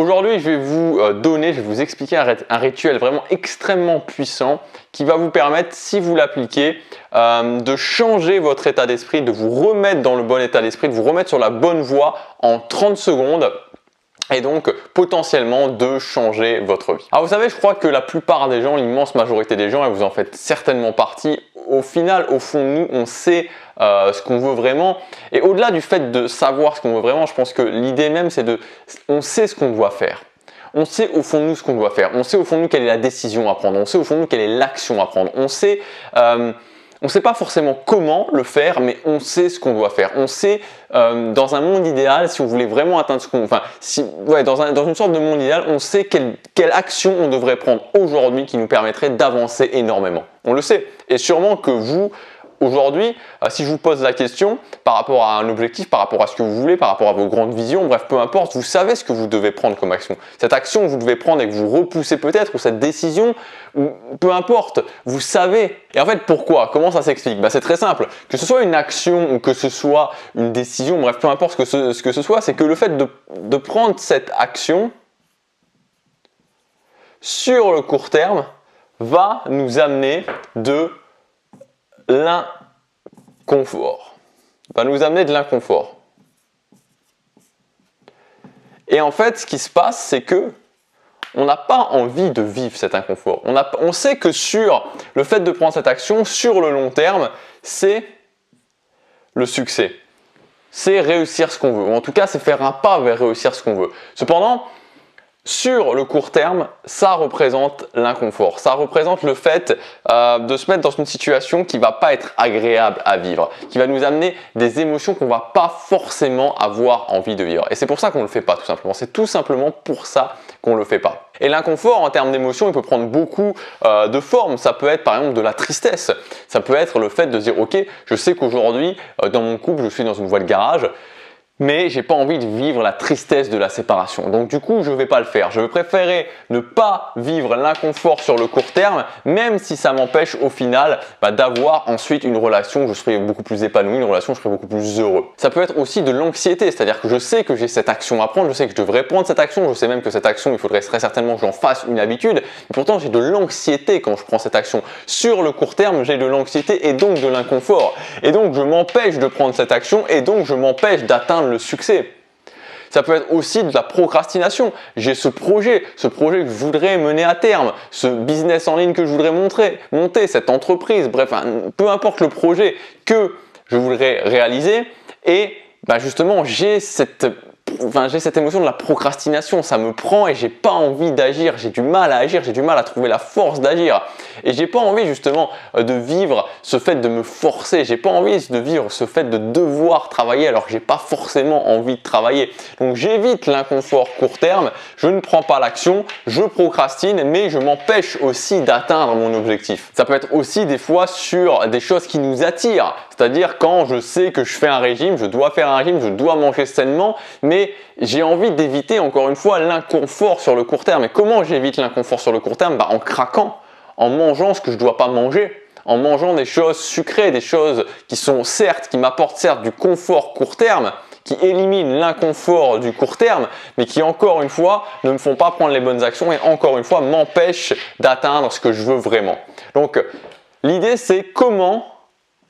Aujourd'hui, je vais vous expliquer un rituel vraiment extrêmement puissant qui va vous permettre, si vous l'appliquez, de changer votre état d'esprit, de vous remettre dans le bon état d'esprit, de vous remettre sur la bonne voie en 30 secondes. Et donc potentiellement de changer votre vie. Alors vous savez, je crois que la plupart des gens, l'immense majorité des gens, et vous en faites certainement partie, au final, au fond de nous, on sait ce qu'on veut vraiment. Et au-delà du fait de savoir ce qu'on veut vraiment, je pense que l'idée même, c'est on sait ce qu'on doit faire. On sait au fond de nous ce qu'on doit faire. On sait au fond de nous quelle est la décision à prendre. On sait au fond de nous quelle est l'action à prendre. On ne sait pas forcément comment le faire, mais on sait ce qu'on doit faire. On sait, dans un monde idéal, si on voulait vraiment atteindre ce qu'on... Enfin, dans une sorte de monde idéal, on sait quelle action on devrait prendre aujourd'hui qui nous permettrait d'avancer énormément. On le sait. Et sûrement que vous, aujourd'hui, si je vous pose la question par rapport à un objectif, par rapport à ce que vous voulez, par rapport à vos grandes visions, bref, peu importe, vous savez ce que vous devez prendre comme action. Cette action que vous devez prendre et que vous repoussez peut-être, ou cette décision, ou peu importe, vous savez. Et en fait, pourquoi? Comment ça s'explique? C'est très simple. Que ce soit une action ou que ce soit une décision, bref, peu importe ce que ce soit, c'est que le fait de prendre cette action sur le court terme va nous amener de l'inconfort. Va nous amener de l'inconfort. Et en fait, ce qui se passe, c'est que on n'a pas envie de vivre cet inconfort. On sait que sur le fait de prendre cette action, sur le long terme, c'est le succès. C'est réussir ce qu'on veut. Ou en tout cas, c'est faire un pas vers réussir ce qu'on veut. Cependant, sur le court terme, ça représente l'inconfort. Ça représente le fait de se mettre dans une situation qui ne va pas être agréable à vivre, qui va nous amener des émotions qu'on ne va pas forcément avoir envie de vivre. Et c'est pour ça qu'on ne le fait pas tout simplement. C'est tout simplement pour ça qu'on ne le fait pas. Et l'inconfort en termes d'émotions, il peut prendre beaucoup de formes. Ça peut être par exemple de la tristesse. Ça peut être le fait de dire ok, je sais qu'aujourd'hui dans mon couple, je suis dans une voie de garage, mais j'ai pas envie de vivre la tristesse de la séparation. Donc du coup, je vais pas le faire. Je vais préférer ne pas vivre l'inconfort sur le court terme, même si ça m'empêche au final d'avoir ensuite une relation où je serai beaucoup plus épanoui, une relation où je serai beaucoup plus heureux. Ça peut être aussi de l'anxiété, c'est-à-dire que je sais que j'ai cette action à prendre, je sais que je devrais prendre cette action, je sais même que cette action, il faudrait très certainement que j'en fasse une habitude, mais pourtant j'ai de l'anxiété quand je prends cette action. Sur le court terme, j'ai de l'anxiété et donc de l'inconfort. Et donc je m'empêche de prendre cette action et donc je m'empêche d'atteindre le succès. Ça peut être aussi de la procrastination. J'ai ce projet que je voudrais mener à terme, ce business en ligne que je voudrais monter, cette entreprise, bref, peu importe le projet que je voudrais réaliser. Et justement, j'ai cette émotion de la procrastination, ça me prend et j'ai pas envie d'agir, j'ai du mal à agir, j'ai du mal à trouver la force d'agir. Et j'ai pas envie justement de vivre ce fait de me forcer, j'ai pas envie de vivre ce fait de devoir travailler alors que j'ai pas forcément envie de travailler. Donc j'évite l'inconfort court terme, je ne prends pas l'action, je procrastine, mais je m'empêche aussi d'atteindre mon objectif. Ça peut être aussi des fois sur des choses qui nous attirent, c'est-à-dire quand je sais que je fais un régime, je dois faire un régime, je dois manger sainement, mais j'ai envie d'éviter encore une fois l'inconfort sur le court terme. Et comment j'évite l'inconfort sur le court terme? En craquant, en mangeant ce que je ne dois pas manger, en mangeant des choses sucrées, des choses qui m'apportent certes du confort court terme, qui éliminent l'inconfort du court terme, mais qui encore une fois ne me font pas prendre les bonnes actions et encore une fois m'empêchent d'atteindre ce que je veux vraiment. Donc l'idée c'est comment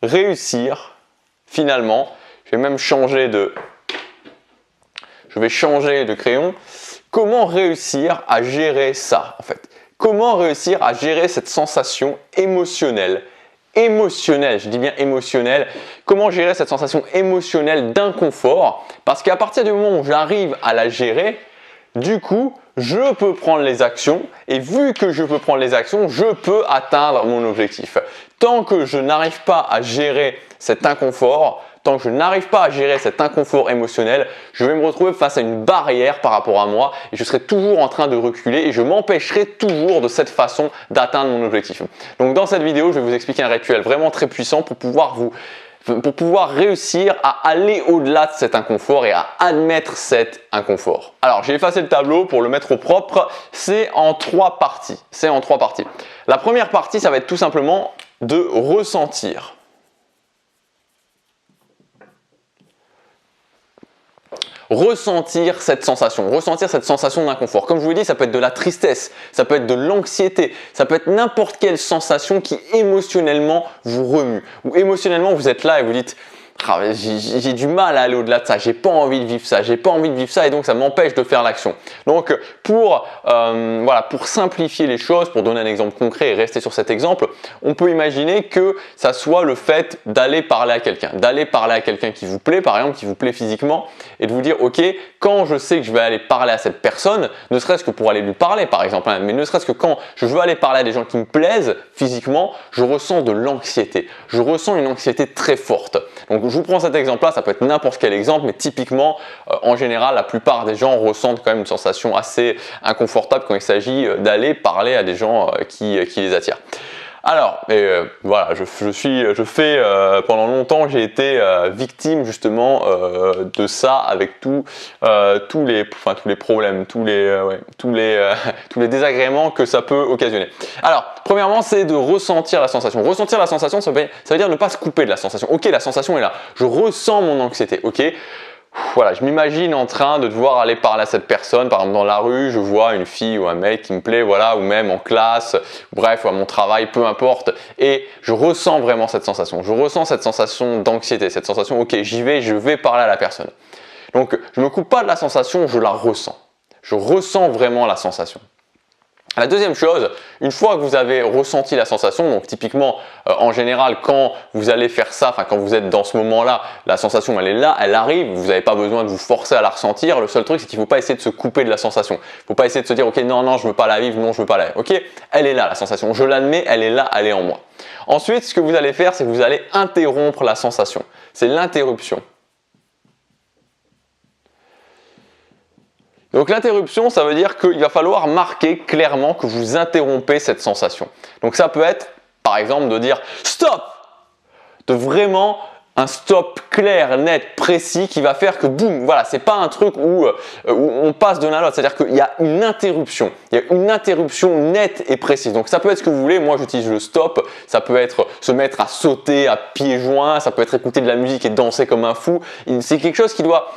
réussir finalement, je vais même changer de crayon, comment réussir à gérer ça en fait? Comment réussir à gérer cette sensation émotionnelle, je dis bien émotionnelle, comment gérer cette sensation émotionnelle d'inconfort? Parce qu'à partir du moment où j'arrive à la gérer, du coup, je peux prendre les actions et vu que je peux prendre les actions, je peux atteindre mon objectif. Tant que je n'arrive pas à gérer cet inconfort, tant que je n'arrive pas à gérer cet inconfort émotionnel, je vais me retrouver face à une barrière par rapport à moi et je serai toujours en train de reculer et je m'empêcherai toujours de cette façon d'atteindre mon objectif. Donc dans cette vidéo, je vais vous expliquer un rituel vraiment très puissant pour pouvoir réussir à aller au-delà de cet inconfort et à admettre cet inconfort. Alors j'ai effacé le tableau pour le mettre au propre, c'est en trois parties. La première partie, ça va être tout simplement de ressentir. ressentir cette sensation d'inconfort. Comme je vous l'ai dit, ça peut être de la tristesse, ça peut être de l'anxiété, ça peut être n'importe quelle sensation qui émotionnellement vous remue. Ou émotionnellement vous êtes là et vous dites ah, j'ai du mal à aller au-delà de ça, j'ai pas envie de vivre ça, et donc ça m'empêche de faire l'action. Donc pour simplifier les choses, pour donner un exemple concret et rester sur cet exemple, on peut imaginer que ça soit le fait d'aller parler à quelqu'un qui vous plaît, par exemple, qui vous plaît physiquement, et de vous dire ok, quand je sais que je vais aller parler à cette personne, ne serait-ce que pour aller lui parler par exemple, mais ne serait-ce que quand je veux aller parler à des gens qui me plaisent physiquement, je ressens de l'anxiété, je ressens une anxiété très forte. Donc je vous prends cet exemple-là, ça peut être n'importe quel exemple, mais typiquement, en général, la plupart des gens ressentent quand même une sensation assez inconfortable quand il s'agit d'aller parler à des gens qui les attirent. Alors, voilà, pendant longtemps, j'ai été victime justement de ça avec tous les problèmes, tous les désagréments que ça peut occasionner. Alors, premièrement, c'est de ressentir la sensation. Ressentir la sensation, ça veut dire ne pas se couper de la sensation. Ok, la sensation est là. Je ressens mon anxiété. Ok. Voilà, je m'imagine en train de devoir aller parler à cette personne, par exemple dans la rue, je vois une fille ou un mec qui me plaît, voilà, ou même en classe, bref, ou à mon travail, peu importe, et je ressens vraiment cette sensation. Je ressens cette sensation d'anxiété, cette sensation, ok, j'y vais, je vais parler à la personne. Donc, je ne me coupe pas de la sensation, je la ressens. Je ressens vraiment la sensation. La deuxième chose, une fois que vous avez ressenti la sensation, donc typiquement en général quand vous allez faire ça, enfin quand vous êtes dans ce moment-là, la sensation elle est là, elle arrive, vous n'avez pas besoin de vous forcer à la ressentir. Le seul truc c'est qu'il ne faut pas essayer de se couper de la sensation. Il ne faut pas essayer de se dire ok non je ne veux pas la vivre, non je ne veux pas la vivre. Ok, elle est là la sensation, je l'admets, elle est là, elle est en moi. Ensuite ce que vous allez faire c'est que vous allez interrompre la sensation. C'est l'interruption. Donc l'interruption, ça veut dire qu'il va falloir marquer clairement que vous interrompez cette sensation. Donc ça peut être, par exemple, de dire stop, de vraiment un stop clair, net, précis qui va faire que boum, voilà, c'est pas un truc où on passe de l'un à l'autre, c'est-à-dire qu'il y a une interruption, nette et précise. Donc ça peut être ce que vous voulez, moi j'utilise le stop, ça peut être se mettre à sauter à pieds joints, ça peut être écouter de la musique et danser comme un fou. C'est quelque chose qui doit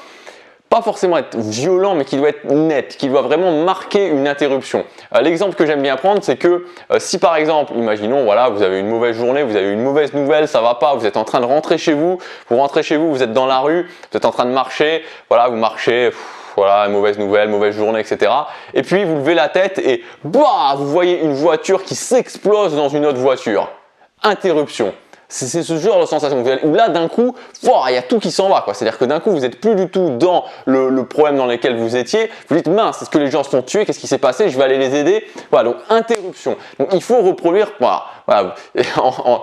pas forcément être violent, mais qui doit être net, qui doit vraiment marquer une interruption. L'exemple que j'aime bien prendre, c'est que si par exemple, imaginons, voilà, vous avez une mauvaise journée, vous avez une mauvaise nouvelle, ça va pas, vous êtes en train de rentrer chez vous, vous êtes dans la rue, vous êtes en train de marcher, voilà, vous marchez, voilà, mauvaise nouvelle, mauvaise journée, etc. Et puis vous levez la tête et bah, vous voyez une voiture qui s'explose dans une autre voiture. Interruption. C'est ce genre de sensation où là d'un coup, il y a tout qui s'en va, quoi. C'est-à-dire que d'un coup vous n'êtes plus du tout dans le problème dans lequel vous étiez. Vous dites mince, est-ce que les gens se sont tués? Qu'est-ce qui s'est passé? Je vais aller les aider. Voilà, donc interruption. Donc il faut reproduire. Voilà.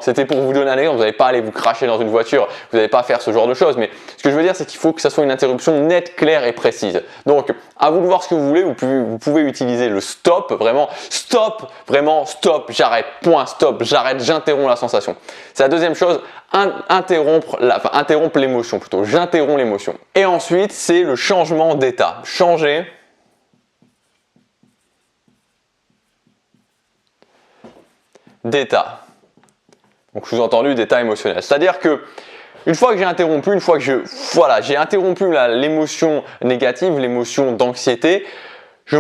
C'était pour vous donner un exemple. Vous n'allez pas aller vous cracher dans une voiture. Vous n'allez pas faire ce genre de choses. Mais ce que je veux dire, c'est qu'il faut que ça soit une interruption nette, claire et précise. Donc à vous de voir ce que vous voulez. Vous pouvez utiliser le stop, vraiment stop, j'arrête, point, stop, j'arrête, j'interromps la sensation. C'est la deuxième chose, interrompre l'émotion plutôt, j'interromps l'émotion. Et ensuite, c'est le changement d'état. Changer d'état. Donc sous-entendu d'état émotionnel. C'est-à-dire que une fois que j'ai interrompu, j'ai interrompu l'émotion négative, l'émotion d'anxiété, je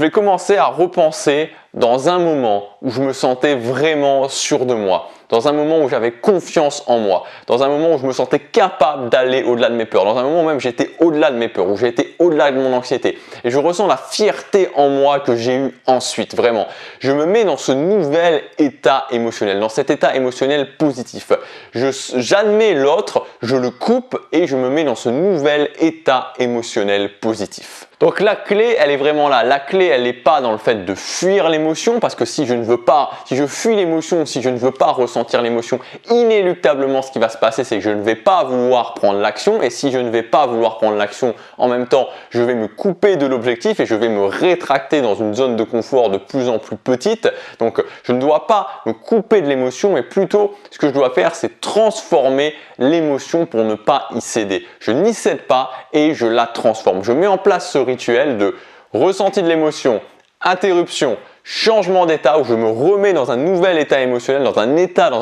vais commencer à repenser dans un moment où je me sentais vraiment sûr de moi, dans un moment où j'avais confiance en moi, dans un moment où je me sentais capable d'aller au-delà de mes peurs, dans un moment où même j'étais au-delà de mes peurs, où j'étais au-delà de mon anxiété. Et je ressens la fierté en moi que j'ai eu ensuite, vraiment. Je me mets dans ce nouvel état émotionnel, dans cet état émotionnel positif. J'admets l'autre, je le coupe et je me mets dans ce nouvel état émotionnel positif. Donc la clé, elle est vraiment là. La clé, elle n'est pas dans le fait de fuir l'émotion, parce que si je fuis l'émotion, si je ne veux pas ressentir l'émotion, inéluctablement ce qui va se passer, c'est que je ne vais pas vouloir prendre l'action, et si je ne vais pas vouloir prendre l'action, en même temps, je vais me couper de l'objectif et je vais me rétracter dans une zone de confort de plus en plus petite. Donc je ne dois pas me couper de l'émotion, mais plutôt ce que je dois faire, c'est transformer l'émotion pour ne pas y céder. Je n'y cède pas et je la transforme. Je mets en place ce rituel de ressenti de l'émotion, interruption, changement d'état où je me remets dans un nouvel état émotionnel, dans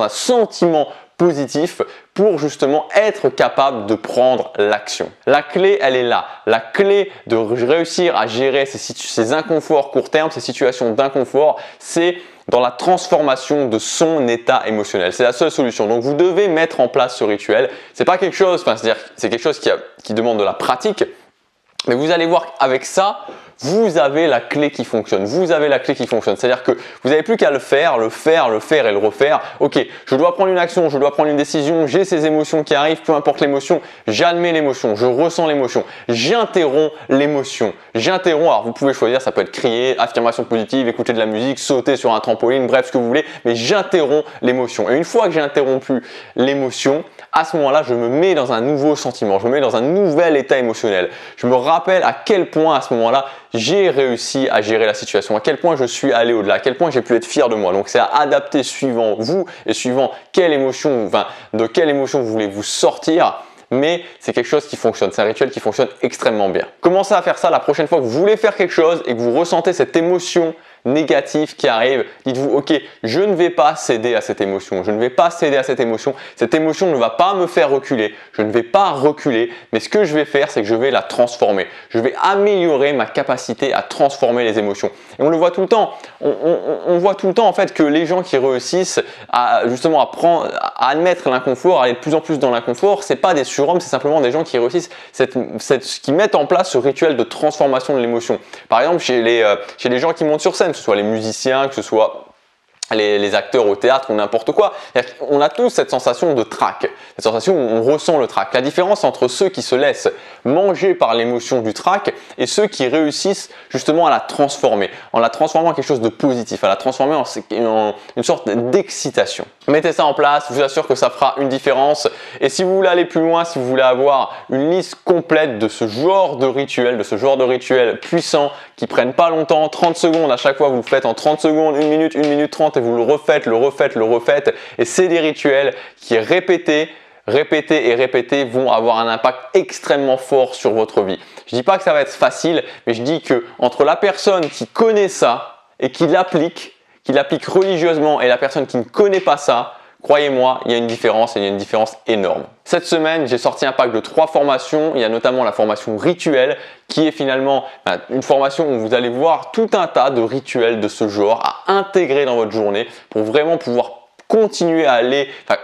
un sentiment positif pour justement être capable de prendre l'action. La clé, elle est là. La clé de réussir à gérer ces inconforts court terme, ces situations d'inconfort, c'est dans la transformation de son état émotionnel. C'est la seule solution. Donc vous devez mettre en place ce rituel. C'est pas quelque chose, c'est-à-dire c'est quelque chose qui demande de la pratique, mais vous allez voir qu'avec ça, vous avez la clé qui fonctionne. Vous avez la clé qui fonctionne. C'est-à-dire que vous n'avez plus qu'à le faire et le refaire. Ok, je dois prendre une action, je dois prendre une décision, j'ai ces émotions qui arrivent, peu importe l'émotion, j'admets l'émotion, je ressens l'émotion, j'interromps l'émotion. J'interromps, alors vous pouvez choisir, ça peut être crier, affirmation positive, écouter de la musique, sauter sur un trampoline, bref, ce que vous voulez, mais j'interromps l'émotion. Et une fois que j'ai interrompu l'émotion, à ce moment-là, je me mets dans un nouveau sentiment, je me mets dans un nouvel état émotionnel. Je me rappelle à quel point à ce moment-là, j'ai réussi à gérer la situation, à quel point je suis allé au-delà, à quel point j'ai pu être fier de moi. Donc c'est à adapter suivant vous et suivant quelle émotion, de quelle émotion vous voulez vous sortir. Mais c'est quelque chose qui fonctionne, c'est un rituel qui fonctionne extrêmement bien. Commencez à faire ça la prochaine fois que vous voulez faire quelque chose et que vous ressentez cette émotion négatif qui arrive, dites-vous ok, je ne vais pas céder à cette émotion, je ne vais pas céder à cette émotion ne va pas me faire reculer, je ne vais pas reculer, mais ce que je vais faire c'est que je vais la transformer, je vais améliorer ma capacité à transformer les émotions. Et on le voit tout le temps, on voit tout le temps en fait que les gens qui réussissent à justement à admettre l'inconfort, à aller de plus en plus dans l'inconfort, c'est pas des surhommes, c'est simplement des gens qui réussissent, qui mettent en place ce rituel de transformation de l'émotion. Par exemple chez les gens qui montent sur scène, que ce soit les musiciens, que ce soit les acteurs au théâtre ou n'importe quoi, on a tous cette sensation de trac, cette sensation où on ressent le trac. La différence entre ceux qui se laissent manger par l'émotion du trac et ceux qui réussissent justement à la transformer, en la transformant en quelque chose de positif, à la transformer en une sorte d'excitation. Mettez ça en place, je vous assure que ça fera une différence. Et si vous voulez aller plus loin, si vous voulez avoir une liste complète de ce genre de rituels puissants qui prennent pas longtemps, 30 secondes à chaque fois, vous le faites en 30 secondes, 1 minute 30 et vous le refaites. Et c'est des rituels qui répétés vont avoir un impact extrêmement fort sur votre vie. Je dis pas que ça va être facile, mais je dis que entre la personne qui connaît ça et qui l'applique religieusement et la personne qui ne connaît pas ça, croyez-moi, il y a une différence et il y a une différence énorme. Cette semaine, j'ai sorti un pack de 3 formations. Il y a notamment la formation rituel qui est finalement une formation où vous allez voir tout un tas de rituels de ce genre à intégrer dans votre journée pour vraiment pouvoir continuer à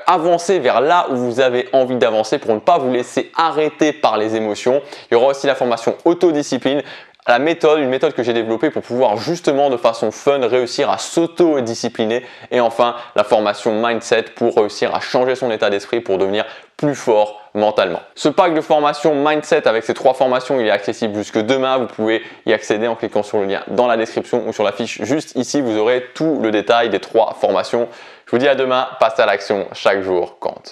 avancer vers là où vous avez envie d'avancer pour ne pas vous laisser arrêter par les émotions. Il y aura aussi la formation autodiscipline. Une méthode que j'ai développée pour pouvoir justement de façon fun réussir à s'auto-discipliner, et enfin la formation mindset pour réussir à changer son état d'esprit pour devenir plus fort mentalement. Ce pack de formation mindset avec ces 3 formations, il est accessible jusque demain. Vous pouvez y accéder en cliquant sur le lien dans la description ou sur la fiche juste ici. Vous aurez tout le détail des 3 formations. Je vous dis à demain, passez à l'action, chaque jour compte.